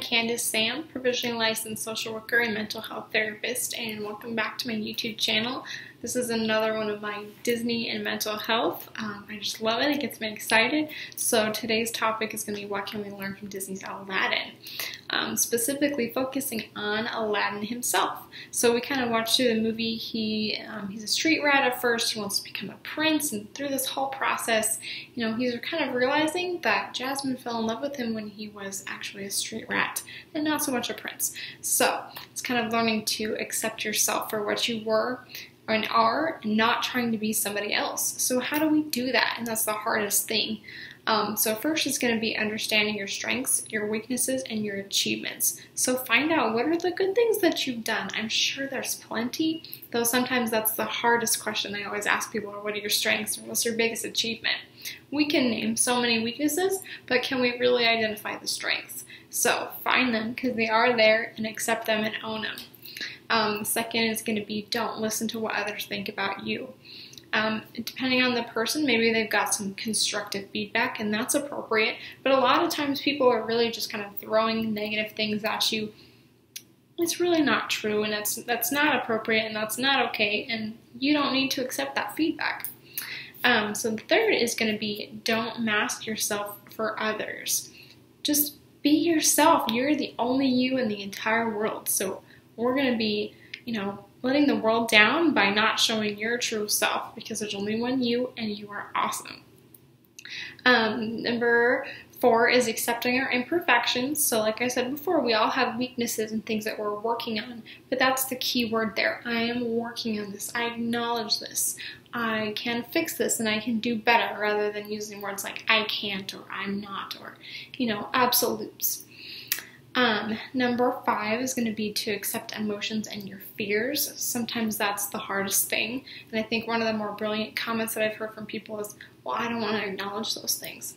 Candace Sam, provisionally licensed social worker and mental health therapist, and welcome back to my YouTube channel. This is another one of my Disney and mental health. I just love it. It gets me excited. So today's topic is going to be what can we learn from Disney's Aladdin, specifically focusing on Aladdin himself. So we kind of watched through the movie. He's a street rat at first. He wants to become a prince, and through this whole process, he's kind of realizing that Jasmine fell in love with him when he was actually a street rat and not so much a prince. So it's kind of learning to accept yourself for what you were and are, and not trying to be somebody else. So how do we do that? And that's the hardest thing. So first it's going to be understanding your strengths, your weaknesses, and your achievements. So find out what are the good things that you've done. I'm sure there's plenty, though sometimes that's the hardest question I always ask people, what are your strengths or what's your biggest achievement? We can name so many weaknesses, but can we really identify the strengths? So find them because they are there and accept them and own them. Second is going to be don't listen to what others think about you. Depending on the person, maybe they've got some constructive feedback and that's appropriate, but a lot of times people are really just kind of throwing negative things at you. It's really not true, and that's not appropriate, and that's not okay, and you don't need to accept that feedback. So the third is going to be don't mask yourself for others. Just be yourself. You're the only you in the entire world. So we're going to be, letting the world down by not showing your true self, because there's only one you and you are awesome. Number 4 is accepting our imperfections. So like I said before, we all have weaknesses and things that we're working on, but that's the key word there. I am working on this. I acknowledge this. I can fix this and I can do better, rather than using words like I can't or I'm not or, absolutes. Number 5 is going to be to accept emotions and your fears. Sometimes that's the hardest thing. And I think one of the more brilliant comments that I've heard from people is, well, I don't want to acknowledge those things.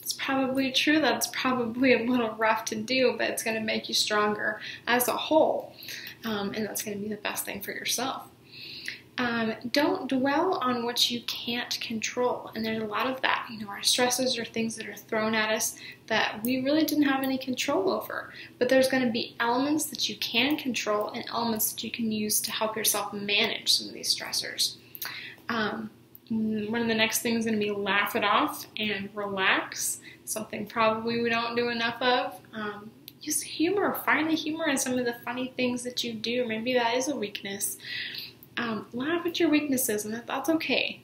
It's probably true. That's probably a little rough to do, but it's going to make you stronger as a whole. And that's going to be the best thing for yourself. Don't dwell on what you can't control. And there's a lot of that. Our stresses are things that are thrown at us that we really didn't have any control over. But there's going to be elements that you can control and elements that you can use to help yourself manage some of these stressors. One of the next things is going to be laugh it off and relax. Something probably we don't do enough of. Use humor. Find the humor in some of the funny things that you do. Maybe that is a weakness. Laugh at your weaknesses, and that's okay.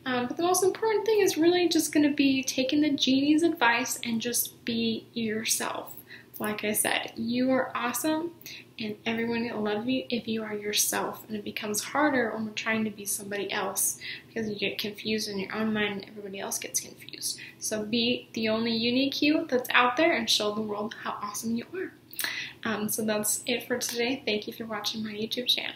But the most important thing is really just going to be taking the genie's advice and just be yourself. Like I said, you are awesome, and everyone will love you if you are yourself. And it becomes harder when we're trying to be somebody else, because you get confused in your own mind and everybody else gets confused. So be the only unique you that's out there and show the world how awesome you are. So that's it for today. Thank you for watching my YouTube channel.